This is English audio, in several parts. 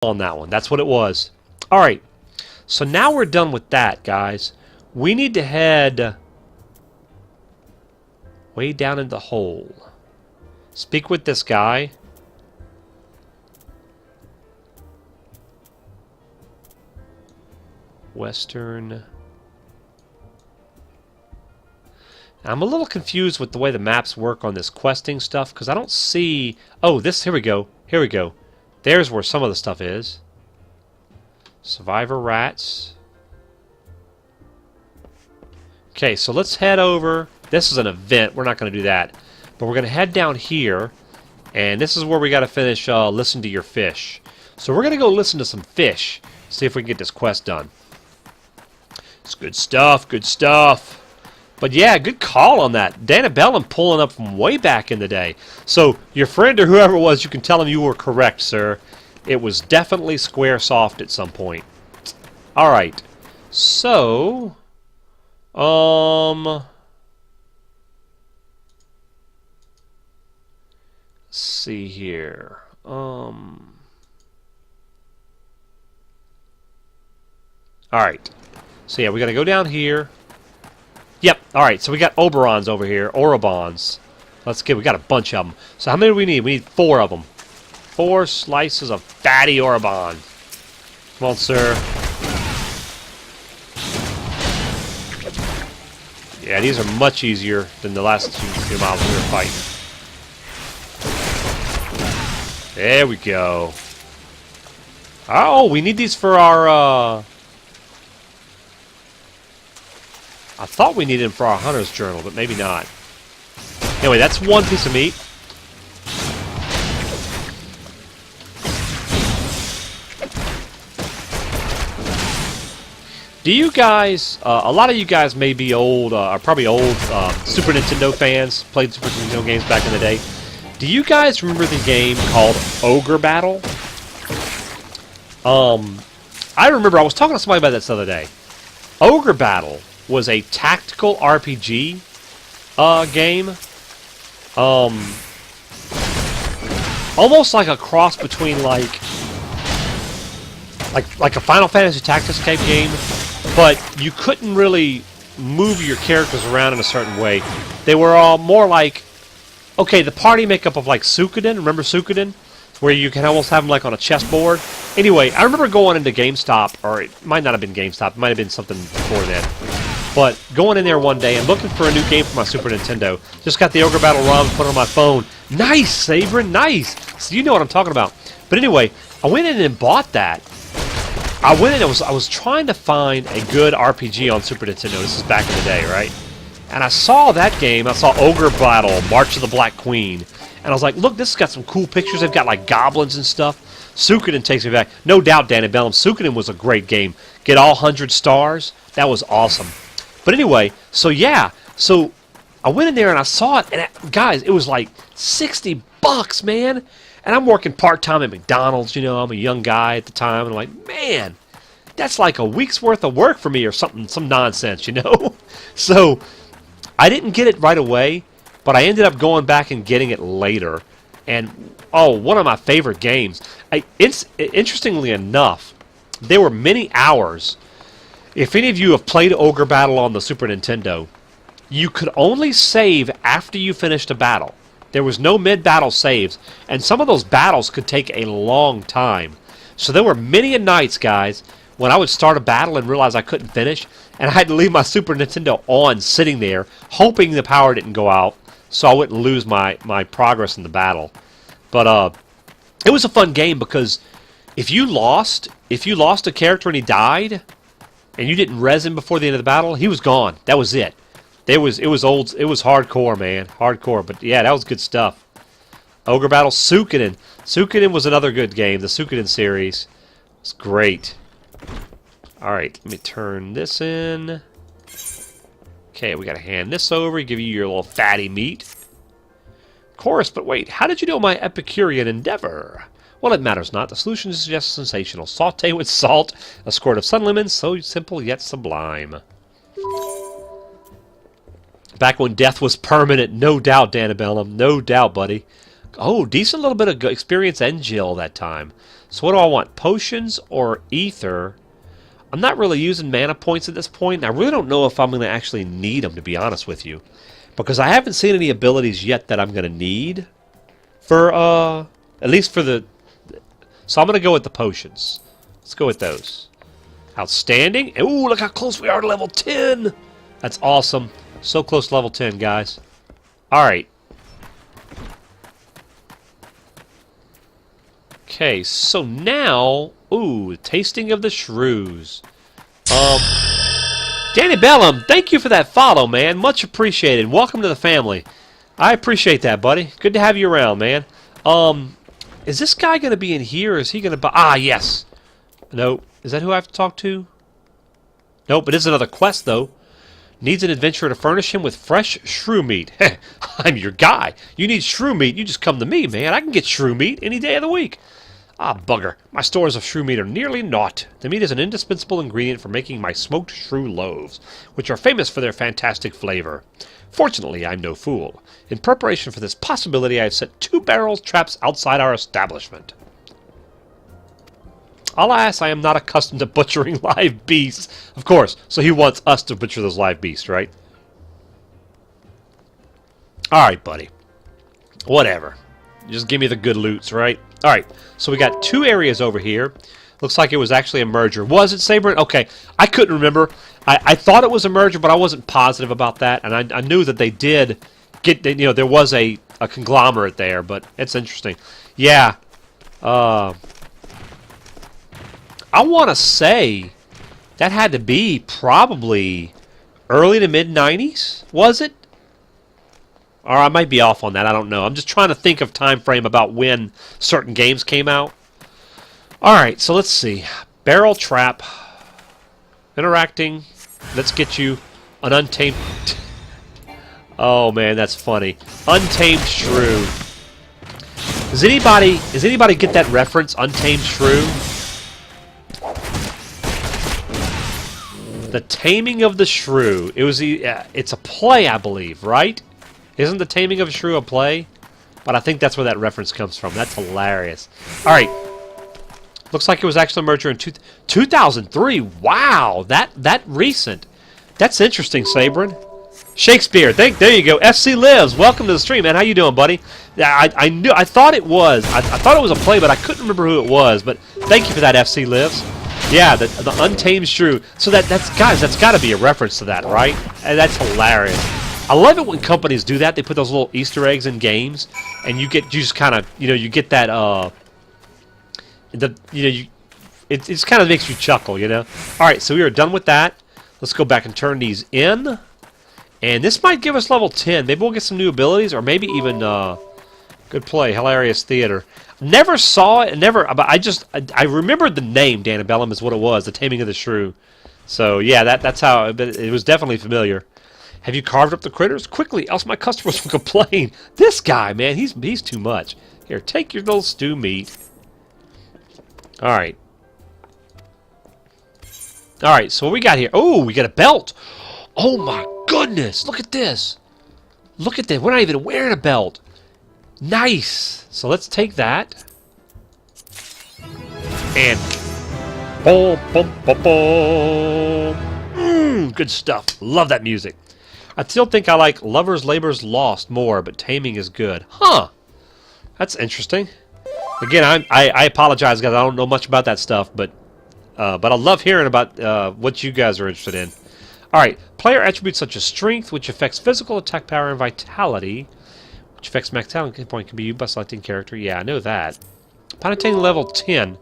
on that one. That's what it was. Alright, so now we're done with that, guys. We need to head way down in the hole. Speak with this guy. Western. I'm a little confused with the way the maps work on this questing stuff, because I don't see... Oh, this... Here we go. Here we go. There's where some of the stuff is. Survivor rats. Okay, so let's head over. This is an event. We're not going to do that. But we're going to head down here. And this is where we got to finish Listen to Your Fish. So we're going to go listen to some fish. See if we can get this quest done. It's good stuff. Good stuff. But yeah, good call on that. Danabellum pulling up from way back in the day. So your friend or whoever it was, you can tell him you were correct, sir. It was definitely Squaresoft at some point. Alright. So... let's see here. Alright. So yeah, we gotta go down here. Yep, alright, so we got Oberons over here. Orobons. Let's get, we got a bunch of them. So how many do we need? We need 4 of them. 4 slices of fatty Orobon. Come on, sir. Yeah, these are much easier than the last few miles we were fighting. There we go. Oh, we need these for our, I thought we needed them for our hunter's journal, but maybe not. Anyway, that's 1 piece of meat. Do you guys, a lot of you guys may be old, are probably old Super Nintendo fans, played Super Nintendo games back in the day. Do you guys remember the game called Ogre Battle? I remember, I was talking to somebody about this the other day. Ogre Battle was a tactical RPG game. Almost like a cross between like a Final Fantasy Tactics type game, but you couldn't really move your characters around in a certain way. They were all more like, okay, the party makeup of like Suikoden. Remember Suikoden? Where you can almost have them like on a chessboard. Anyway, I remember going into GameStop, or it might not have been GameStop, it might have been something before then. But going in there one day and looking for a new game for my Super Nintendo. Just got the Ogre Battle ROM, put it on my phone. Nice, Sabrin, nice! So you know what I'm talking about. But anyway, I went in and bought that. I went in and I was trying to find a good RPG on Super Nintendo. This is back in the day, right? And I saw that game. I saw Ogre Battle, March of the Black Queen. And I was like, look, this has got some cool pictures. They've got like goblins and stuff. Suikoden takes me back. No doubt, Danabellum. Suikoden was a great game. Get all 100 stars. That was awesome. But anyway, so yeah. So I went in there and I saw it. And guys, it was like $60, man. And I'm working part-time at McDonald's. You know, I'm a young guy at the time. And I'm like, man, that's like a week's worth of work for me or something. Some nonsense, you know. So I didn't get it right away. But I ended up going back and getting it later. And, oh, one of my favorite games. Interestingly enough, there were many hours. If any of you have played Ogre Battle on the Super Nintendo, you could only save after you finished a battle. There was no mid-battle saves. And some of those battles could take a long time. So there were many a nights, guys, when I would start a battle and realize I couldn't finish. And I had to leave my Super Nintendo on, sitting there, hoping the power didn't go out, so I wouldn't lose my progress in the battle. But it was a fun game because if you lost a character and he died, and you didn't res him before the end of the battle, he was gone. That was it. It was hardcore, man, hardcore. But yeah, that was good stuff. Ogre Battle, Suikoden. Suikoden was another good game. The Suikoden series was great. All right, let me turn this in. Okay, we gotta hand this over, give you your little fatty meat. Of course, but wait, how did you know my Epicurean endeavor? Well, it matters not. The solution is just sensational. Sauté with salt, a squirt of sun lemon, so simple yet sublime. Back when death was permanent, no doubt, Danabellum, no doubt, buddy. Oh, decent little bit of experience and Jill that time. So what do I want? Potions or ether? I'm not really using mana points at this point. And I really don't know if I'm going to actually need them, to be honest with you. Because I haven't seen any abilities yet that I'm going to need. For, at least for the... So I'm going to go with the potions. Let's go with those. Outstanding. Ooh, look how close we are to level 10. That's awesome. So close to level 10, guys. Alright. Okay, so now... Ooh, tasting of the shrews. Danny Bellum, thank you for that follow, man. Much appreciated. Welcome to the family. I appreciate that, buddy. Good to have you around, man. Is this guy going to be in here, or is he going to... Ah, yes. Nope. Is that who I have to talk to? Nope, it is another quest, though. Needs an adventurer to furnish him with fresh shrew meat. I'm your guy. You need shrew meat, you just come to me, man. I can get shrew meat any day of the week. Ah, bugger. My stores of shrew meat are nearly naught. The meat is an indispensable ingredient for making my smoked shrew loaves, which are famous for their fantastic flavor. Fortunately, I'm no fool. In preparation for this possibility, I have set 2 barrel traps outside our establishment. Alas, I am not accustomed to butchering live beasts. Of course, so he wants us to butcher those live beasts, right? Alright, buddy. Whatever. Just give me the good loots, right? Alright, so we got 2 areas over here. Looks like it was actually a merger. Was it, Sabrin? Okay, I couldn't remember. I thought it was a merger, but I wasn't positive about that. And I knew that they did get, you know, there was a conglomerate there, but it's interesting. Yeah. I want to say that had to be probably early to mid-90s, was it? Or I might be off on that, I don't know. I'm just trying to think of time frame about when certain games came out. Alright, so let's see. Barrel trap. Interacting. Let's get you an untamed... Oh man, that's funny. Untamed shrew. Does anybody get that reference? Untamed shrew? The Taming of the Shrew. It was it's a play, I believe, right? Isn't the Taming of a Shrew a play? But I think that's where that reference comes from. That's hilarious. All right. Looks like it was actually a merger in 2003. Wow, that recent. That's interesting, Sabrin. Shakespeare. There you go. FC Lives. Welcome to the stream, man. How you doing, buddy? I thought it was. I thought it was a play, but I couldn't remember who it was. But thank you for that, FC Lives. Yeah, the Untamed Shrew. So that's got to be a reference to that, right? And that's hilarious. I love it when companies do that. They put those little Easter eggs in games, and you just kind of, you get that it just kind of makes you chuckle, All right, so we are done with that. Let's go back and turn these in, and this might give us level 10. Maybe we'll get some new abilities, or maybe even good play, hilarious theater. Never saw it, but I remembered the name. Danabellum is what it was, the Taming of the Shrew. So yeah, that's how it was definitely familiar. Have you carved up the critters? Quickly, else my customers will complain. This guy, man, he's too much. Here, take your little stew meat. Alright. Alright, so what we got here? Oh, we got a belt. Oh my goodness, look at this. Look at that, we're not even wearing a belt. Nice. So let's take that. And boom, boom, boom, boom. Good stuff. Love that music. I still think I like Lover's Labor's Lost more, but Taming is good. Huh. That's interesting. Again, I apologize, guys. I don't know much about that stuff, but I love hearing about what you guys are interested in. All right. Player attributes such as Strength, which affects physical attack power, and Vitality, which affects max talent point, can be used by selecting character. Yeah, I know that. Upon attaining level 10,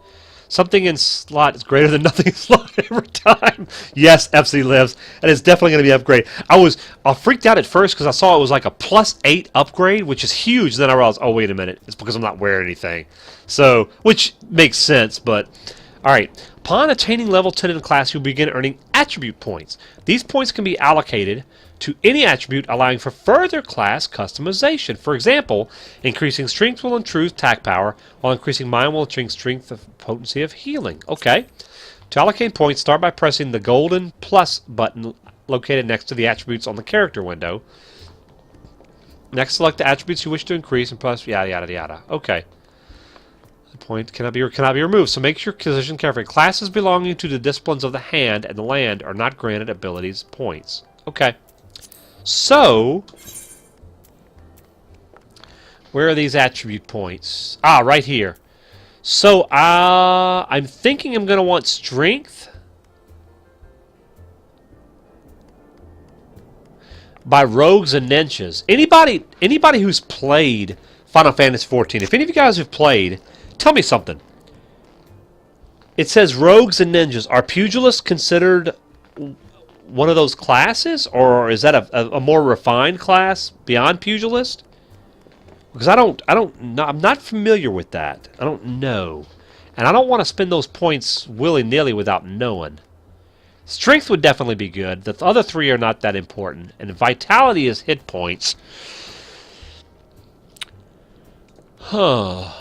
something in slot is greater than nothing in slot every time. Yes, FC Lives. And it's definitely going to be upgrade. I freaked out at first because I saw it was like a +8 upgrade, which is huge. Then I realized, oh, wait a minute. It's because I'm not wearing anything. So, which makes sense, but... Alright. Upon attaining level 10 in the class, you'll begin earning attribute points. These points can be allocated to any attribute, allowing for further class customization. For example, increasing strength will improve attack power, while increasing mind will increase strength of potency of healing. Okay. To allocate points, start by pressing the golden plus button located next to the attributes on the character window. Next, select the attributes you wish to increase and press yada yada yada. Okay. The point cannot be removed, so make your decision carefully. Classes belonging to the disciplines of the hand and the land are not granted abilities points. Okay. So, where are these attribute points? Ah, right here. So, I'm thinking I'm going to want strength by rogues and ninjas. Anybody who's played Final Fantasy XIV, if any of you guys have played, tell me something. It says rogues and ninjas. Are pugilists considered one of those classes, or is that a more refined class beyond pugilist? Because I'm not familiar with that. I don't know. And I don't want to spend those points willy-nilly without knowing. Strength would definitely be good. The other three are not that important. And vitality is hit points. Huh.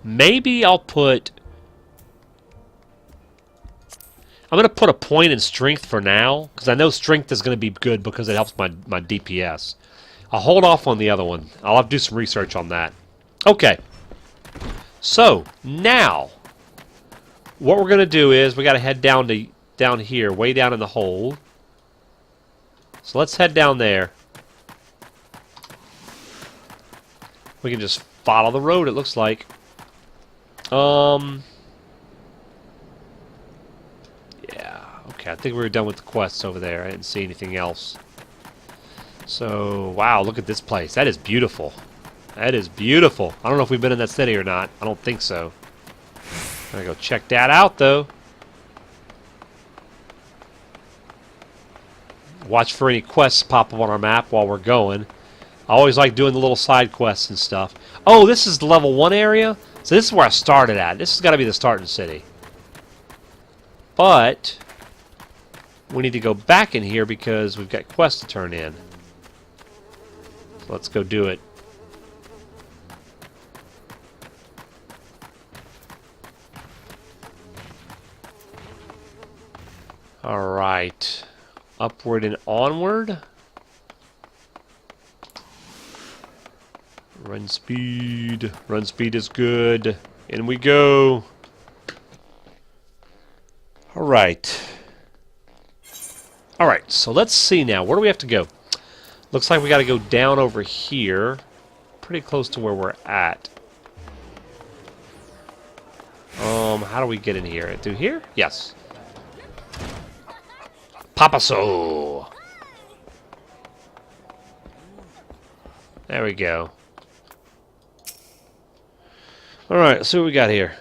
Maybe I'll put... I'm going to put a point in strength for now, because I know strength is going to be good because it helps my DPS. I'll hold off on the other one. I'll have to do some research on that. Okay. So, now, what we're going to do is we got to head down here, way down in the hole. So let's head down there. We can just follow the road, it looks like. Yeah, okay, I think we were done with the quests over there. I didn't see anything else. So, wow, look at this place. That is beautiful. That is beautiful. I don't know if we've been in that city or not. I don't think so. I'm gonna go check that out, though. Watch for any quests pop up on our map while we're going. I always like doing the little side quests and stuff. Oh, this is the level 1 area? So this is where I started at. This has got to be the starting city. But we need to go back in here because we've got quests to turn in. So let's go do it. Alright. Upward and onward. Run speed. Run speed is good. In we go. Alright. Alright, so let's see now. Where do we have to go? Looks like we got to go down over here. Pretty close to where we're at. How do we get in here? Through here? Yes. Papaso! There we go. Alright, let's see what we got here.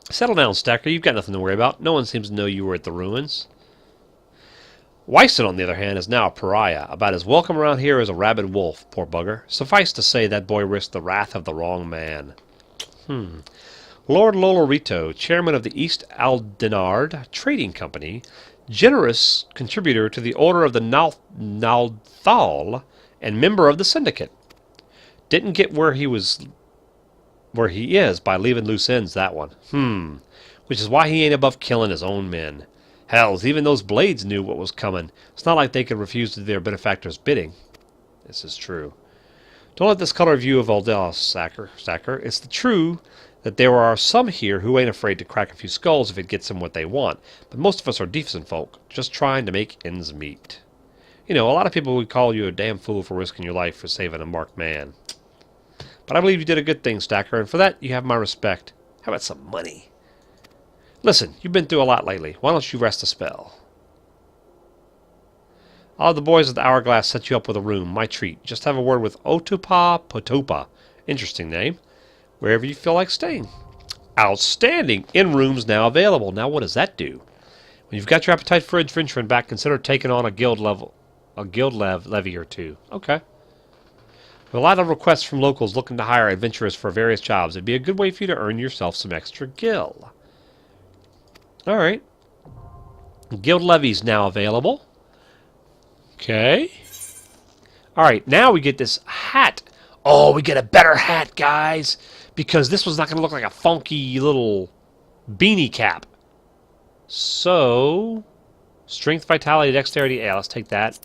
Settle down, Stacker. You've got nothing to worry about. No one seems to know you were at the ruins. Wyston, on the other hand, is now a pariah. About as welcome around here as a rabid wolf, poor bugger. Suffice to say, that boy risked the wrath of the wrong man. Lord Lolorito, chairman of the East Aldenard Trading Company, generous contributor to the Order of the Nalthal, and member of the Syndicate. Didn't get where he is by leaving loose ends, that one. Which is why he ain't above killing his own men. Hells, even those blades knew what was coming. It's not like they could refuse to do their benefactor's bidding. This is true. Don't let this color view of Aldel Sacker. It's the true that there are some here who ain't afraid to crack a few skulls if it gets them what they want. But most of us are decent folk, just trying to make ends meet. You know, a lot of people would call you a damn fool for risking your life for saving a marked man. But I believe you did a good thing, Stacker, and for that you have my respect. How about some money? Listen, you've been through a lot lately. Why don't you rest a spell? All the boys at the Hourglass set you up with a room. My treat. Just have a word with Otupa Potopa. Interesting name. Wherever you feel like staying. Outstanding. In rooms now available. Now what does that do? When you've got your appetite for adventuring back, consider taking on a guild levy or two. Okay. With a lot of requests from locals looking to hire adventurers for various jobs, it'd be a good way for you to earn yourself some extra gil. Alright. Guild levy's now available. Okay. Alright, now we get this hat. Oh, we get a better hat, guys. Because this one's not going to look like a funky little beanie cap. So, Strength, vitality, dexterity. Yeah, let's take that.